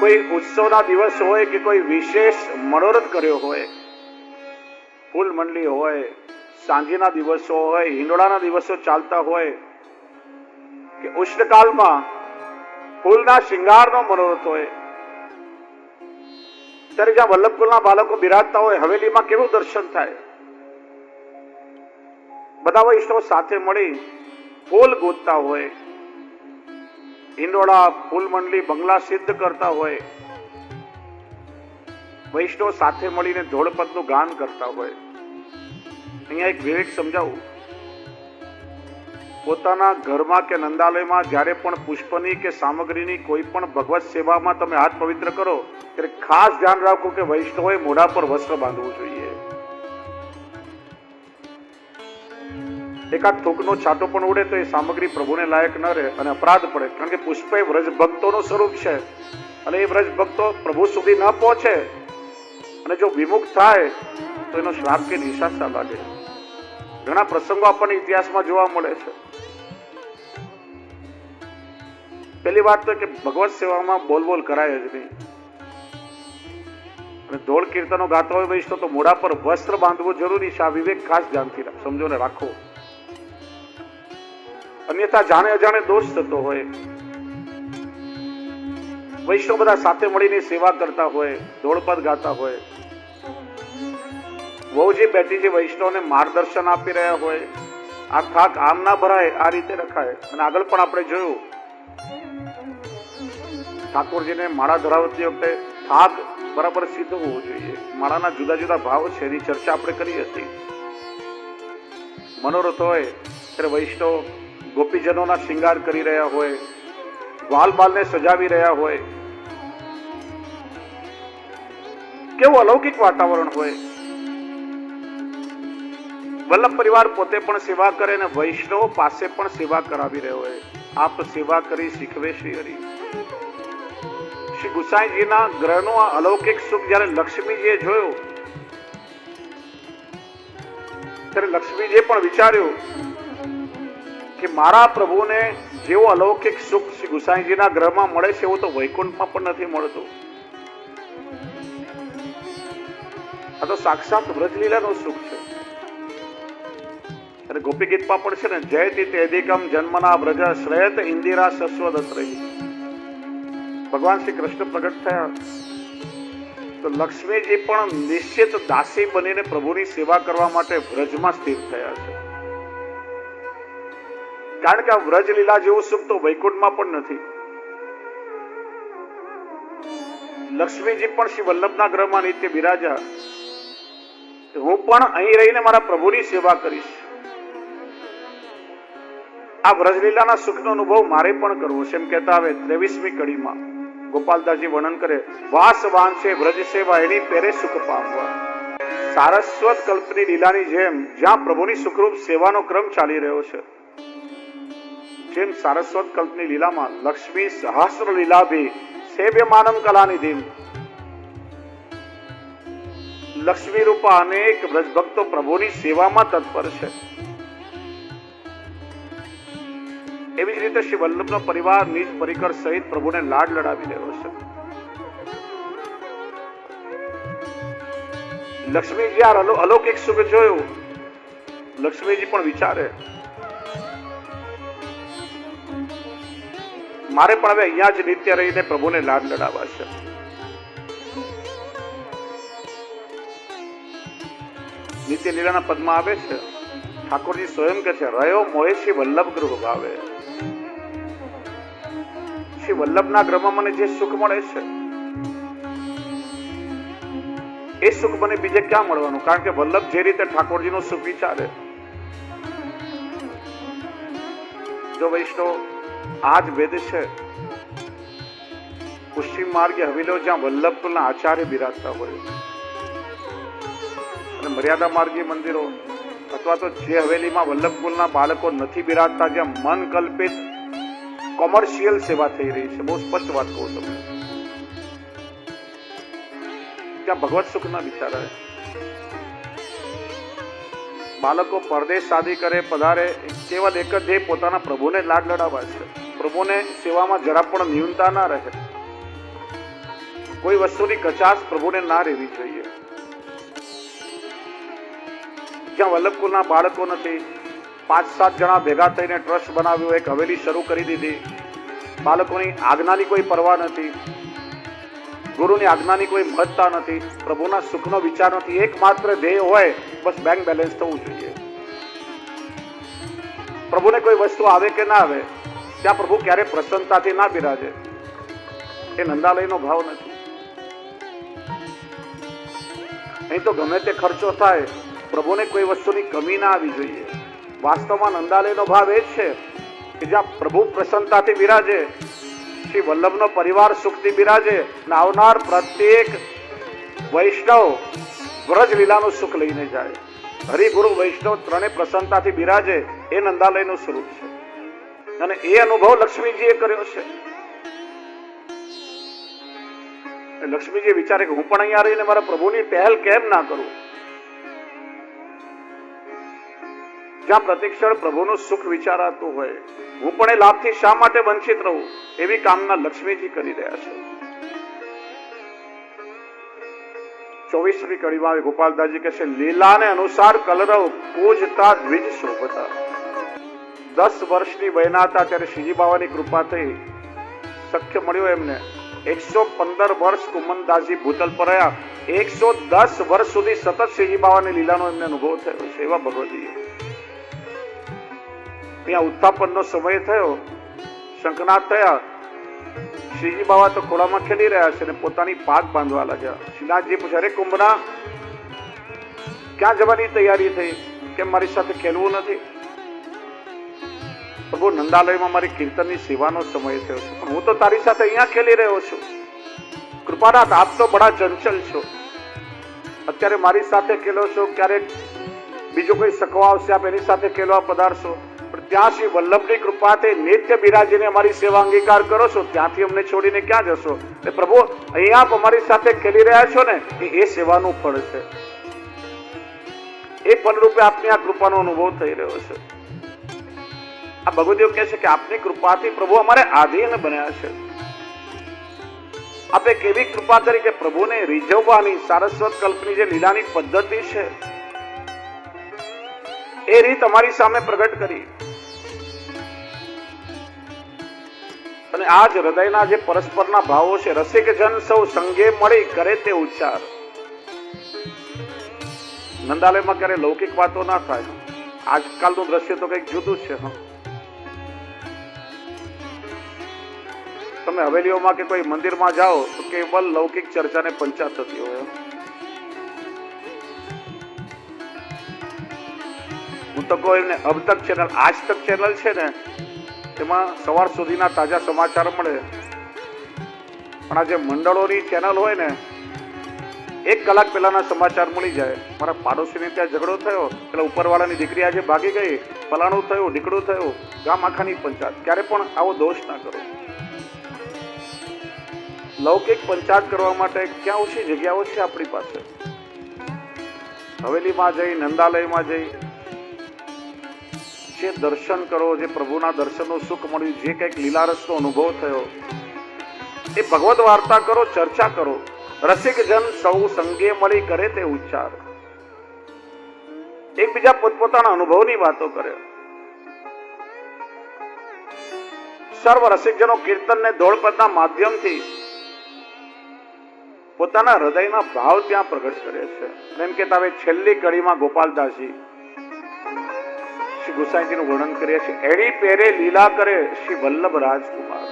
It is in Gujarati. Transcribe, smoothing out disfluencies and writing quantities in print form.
કોઈ ઉત્સવના દિવસ હોય કે કોઈ વિશેષ મનોરથ કર્યો હોય, ફૂલ મંડળી હોય, સાંજના દિવસો હોય, હિંડોળાના દિવસો ચાલતા હોય કે ઉષ્ણકાળમાં ફૂલના શિંગારનો મનોરથ હોય, ત્યારે જ્યાં વલ્લભકુલના બાળકો બિરાજતા હોય હવેલીમાં કેવું દર્શન થાય. બધા વૈષ્ણવ સાથે મળી ફૂલ ગોતતા હોય, હિંડોળા ફૂલ મંડળી બંગલા સિદ્ધ કરતા હોય, વૈષ્ણવ સાથે મળીને ધોળપદનું ગાન કરતા હોય. અહીંયા એક વિવેક સમજાવું. પોતાના ઘરમાં કે નંદાલયમાં જ્યારે પણ પુષ્પની કે સામગ્રીની કોઈ પણ ભગવત સેવામાં તમે હાથ પવિત્ર કરો ત્યારે ખાસ ધ્યાન રાખો કે વૈષ્ણવોએ મોઢા પર વસ્ત્ર બાંધવું જોઈએ. એકાદ થૂકનો છાંટો પણ ઉડે તો એ સામગ્રી પ્રભુને લાયક ન રહે અને અપરાધ પડે. કારણ કે પુષ્પ એ વ્રજ ભક્તોનું સ્વરૂપ છે અને એ વ્રજ ભક્તો પ્રભુ સુધી ન પહોંચે અને જો વિમુખ થાય તો એનો શ્રાપ કે નિશાસા લાગે. ઘણા પ્રસંગો આપણને ઇતિહાસમાં જોવા મળે છે. પહેલી વાત તો કે ભગવત સેવામાં બોલ કરાય જ નહીં. અને ધોળ કીર્તનો ગાતા હોય વૈષ્ણવ તો મોઢા પર વસ્ત્ર બાંધવું જરૂરી છે. આ વિવેક ખાસ ધ્યાનથી સમજો ને રાખો. અન્યથા જાણે અજાણે દોષ થતો હોય. વૈષ્ણવ બધા સાથે મળીને સેવા કરતા હોય, ધોળપદ ગાતા હોય, વહુજી બેટીજી વૈષ્ણવને માર્ગદર્શન આપી રહ્યા હોય, આ થાક આમ ના ભરાય આ રીતે રખાય. અને આગળ પણ આપણે જોયું ઠાકોરજીને માળા ધરાવતી વખતે થાક બરાબર સિદ્ધ હોવું જોઈએ. માળાના જુદા જુદા ભાવ છે એની ચર્ચા આપણે કરી હતી. મનોરથ હોય ત્યારે વૈષ્ણવ ગોપીજનોના શિંગાર કરી રહ્યા હોય, વાલબાલને સજાવી રહ્યા હોય, કેવું અલૌકિક વાતાવરણ હોય. વલ્લભ પરિવાર પોતે પણ સેવા કરે અને વૈષ્ણવ પાસે પણ સેવા કરાવી રહ્યો હોય. આપ સેવા કરી શીખવે શ્રી હરિ. શ્રી ગુસાઈજીના ગ્રહનો આ અલૌકિક સુખ જયારે લક્ષ્મીજીએ જોયું ત્યારે લક્ષ્મીજીએ પણ વિચાર્યું કે મારા પ્રભુને જેવો અલૌકિક સુખ શ્રી ગુસાઈજીના ગ્રહમાં મળે છે એવું તો વૈકુંઠમાં પણ નથી મળતું. આ તો સાક્ષાત વ્રજલીલાનું સુખ છે. અને ગોપી ગીતમાં પણ છે ને, જયતિ તેદિકમ જન્મના વ્રજ શ્રેયત ઇન્દિરા સસ્વદત રહી. ભગવાન શ્રી કૃષ્ણ પ્રગટ થયા તો લક્ષ્મીજી પણ નિશ્ચિત દાસી બનીને પ્રભુની સેવા કરવા માટે વ્રજમાં સ્થિર થયા છે. કારણ કે આ વ્રજ લીલા જેવું સુખ તો વૈકુંઠમાં પણ નથી. લક્ષ્મીજી પણ શ્રી વલ્લભના ગ્રહમાં નિત્ય બિરાજા. હું પણ અહીં રહીને મારા પ્રભુની સેવા કરીશ. આ વ્રજલીલાના સુખનો અનુભવ મારે પણ કરવો છે એમ કહેતા આવે 23મી કડીમાં ગોપાલદાસજી વર્ણન કરે, વાસ વાંચે વ્રજ સેવા એની પેરે સુખ પામવા. સારસ્વત કલ્પની લીલાની જેમ જ્યાં પ્રભુની સુખરૂપ સેવાનો ક્રમ ચાલી રહ્યો છે, જેમ સારસ્વત કલ્પની લીલામાં લક્ષ્મી સહસ્ર લીલાભી સેવ્યમાનમ કલાનિધિમ, લક્ષ્મી રૂપા અનેક વ્રજભક્તો પ્રભુની સેવામાં તત્પર છે. એવી જ રીતે શ્રી વલ્લભનો પરિવાર નિજ પરિકર સહિત પ્રભુને લાડ લડાવી રહ્યો છે. લક્ષ્મીજી આ અલૌકિક સુખ જોયું. લક્ષ્મીજી પણ વિચારે મારે પણ હવે અહીંયા જ નિત્ય રહીને પ્રભુને લાડ લડાવવા છે. નિત્ય લીલાના પદમાં આવે છે, ઠાકોરજી સ્વયં કે છે, રહ્યો મોહે શ્રી વલ્લભ ગૃહ ભાવે. શ્રી વલ્લભના ગ્રહમાં મને જે સુખ મળે છે એ સુખ મને બીજે ક્યાં મળવાનું? કારણ કે વલ્લભ જે રીતે ઠાકોરજીનું સુખ વિચારે. જો વૈષ્ણવ આ જ વેદ છે. પશ્ચિમ માર્ગે હવેલીઓ જ્યાં વલ્લભકુલના આચાર્ય બિરાજતા હોય અને મર્યાદા માર્ગી મંદિરો અથવા તો જે હવેલીમાં વલ્લભકુલના બાળકો નથી બિરાજતા, જ્યાં મન કલ્પિત કોમર્શિયલ સેવા થઈ રહી છે, બહુ સ્પષ્ટ વાત કહું તમને, ત્યાં ભગવત સુખ ના વિચારાય. બાળકો પરદેશ શાદી કરે પધારે, કેવલ એક જ ધ્યેય પોતાના પ્રભુને લાડ લડાવવા છે. પ્રભુને સેવામાં જરા પણ ન્યૂનતા ના રહે. કોઈ વસ્તુની કચાશ પ્રભુને ના રહેવી જોઈએ. જ્યાં વલ્લભકુળના બાળકો નથી, 5-7 જણા ભેગા થઈને ટ્રસ્ટ બનાવ્યો, એક હવેલી શરૂ કરી દીધી. બાળકોની આજ્ઞાની કોઈ પરવા નથી, ગુરુની આજ્ઞાની કોઈ મહત્તા નથી, પ્રભુના સુખનો વિચાર નથી. એકમાત્ર ધ્યેય હોય બસ બેંક બેલેન્સ થવું જોઈએ. પ્રભુને કોઈ વસ્તુ આવે કે ના આવે, ત્યાં પ્રભુ ક્યારે પ્રસન્નતાથી ના બિરાજે. એ નંદાલયનો ભાવ નથી. અહીં તો ગમે તે ખર્ચો થાય, પ્રભુને કોઈ વસ્તુની કમી ના આવી જોઈએ. વાસ્તવમાં નંદાલયનો ભાવ એ છે કે જ્યાં પ્રભુ પ્રસન્નતાથી બિરાજે, શ્રી વલ્લભનો પરિવાર સુખથી બિરાજે, અને આવનાર પ્રત્યેક વૈષ્ણવ વ્રજ લીલાનું સુખ લઈને જાય. હરિગુરુ વૈષ્ણવ ત્રણે પ્રસન્નતાથી બિરાજે, એ નંદાલયનું સ્વરૂપ છે. અને એ અનુભવ લક્ષ્મીજીએ કર્યો છે. લક્ષ્મીજી વિચારે કે હું પણ અહીંયા રહીને મારા પ્રભુની પહેલ કેમ ના કરું. જ્યાં પ્રતિક્ષણ પ્રભુનું સુખ વિચારાતું હોય, હું પણ એ લાભથી શા માટે વંચિત રહું, એવી કામના લક્ષ્મીજી કરી રહ્યા છે. 24મી કડીમાં ગોપાલદાસજી કહે છે, લીલાને અનુસાર કલરવ પૂજતા દ્વિજ શોભતા. 10 વર્ષની વયના હતા ત્યારે શ્રીજી બાવાની કૃપા થઈ, સખ્ય મળ્યો એમને. 115 વર્ષ કુમનદાસજી ભૂતલ પર રહ્યા. 110 વર્ષ સુધી સતત શ્રીજી બાવાની લીલાનો એમને અનુભવ થયો છે. એવા ભગવતી અહીંયા ઉત્થાપનનો સમય થયો, શંખનાદ થયા. શ્રીજી બાવા તો ખોળામાં ખેલી રહ્યા છે ને પોતાની પાગ બાંધવા લાગ્યા. શ્રીનાથજી પૂછે, અરે કુંભના, ક્યાં જવાની તૈયારી થઈ? કેમ મારી સાથે ખેલવું નથી? પ્રભુ, નંદાલયમાં મારી કીર્તનની સેવાનો સમય થયો છે, પણ હું તો તારી સાથે અહીંયા ખેલી રહ્યો છું. કૃપાનાથ, આપ તો બડા ચંચલ છો. અત્યારે મારી સાથે ખેલો છો, ક્યારેક બીજો કોઈ સખવા આવશે, આપ એની સાથે ખેલવા પધારશો. પણ ત્યાં શ્રી વલ્લભની કૃપાથી નિત્ય બિરાજીને અમારી સેવા અંગીકાર કરો છો, ત્યાંથી અમને છોડીને ક્યાં જશો? એટલે પ્રભુ, અહીંયા આપ અમારી સાથે ખેલી રહ્યા છો ને, એ સેવાનું ફળ છે. એ ફળરૂપે આપની આ કૃપાનો અનુભવ થઈ રહ્યો છે. આ ભગવદીઓ કહે છે કે આપની કૃપાથી પ્રભુ અમારે આધીન બન્યા છે. આપે કેવી કૃપા કરી કે પ્રભુને રીઝવવાની સારસ્વત કલ્પની જે લીલાની પદ્ધતિ છે, એ રીત અમારી સામે પ્રગટ કરી. અને આજ હૃદયના જે પરસ્પરના ભાવો છે, રસિક જન સૌ સંગે મળી કરે તે ઉચ્ચાર. નંદાલયમાં ક્યારે લૌકિક વાતો ના થાય. આજકાલનું દ્રશ્ય તો કંઈક જુદું છે. તમે હવેલીઓમાં કે કોઈ મંદિરમાં જાઓ તો કેવલ લૌકિક ચર્ચાને પંચા થતી હોય. હું તો કોઈ ને અબ તક ચેનલ, આજ તક ચેનલ છે ને, એમાં સવાર સુધીના તાજા સમાચાર મળે. પણ આ જે મંડળોની ચેનલ હોય ને, 1 કલાક પહેલાના સમાચાર મળી જાય. મારા પાડોશીને ત્યાં ઝઘડો થયો, એટલે ઉપરવાળાની દીકરી આજે ભાગી ગઈ, ફલાણું થયું, ઢીકડું થયું, ગામ આખાની પંચાયત. ક્યારે પણ આવો દોષ ના કરો. લૌકિક પંચાયત કરવા માટે ક્યાં ઓછી જગ્યાઓ છે આપણી પાસે. હવેલીમાં જઈ, નંદાલયમાં જઈ જે દર્શન કરો, જે પ્રભુના દર્શનનું સુખ મળ્યું, જે કંઈક લીલારસનો અનુભવ થયો, એ ભગવદ વાર્તા કરો, ચર્ચા કરો. રસિક જન સૌ સંગે મળી કરે તે ઉચ્ચાર. એકબીજા પોતપોતાના અનુભવની વાતો કરે. સર્વ રસિકજનો કીર્તનને દોડપદના માધ્યમથી પોતાના હૃદયના ભાવ ત્યાં પ્રગટ કરે છે. એમ કહેતા હવે છેલ્લી કડીમાં ગોપાલદાસજી શ્રી ગુસાઈજીનું વર્ણન કરીએ છીએ. એડી પેરે લીલા કરે શ્રી વલ્લભ રાજકુમાર.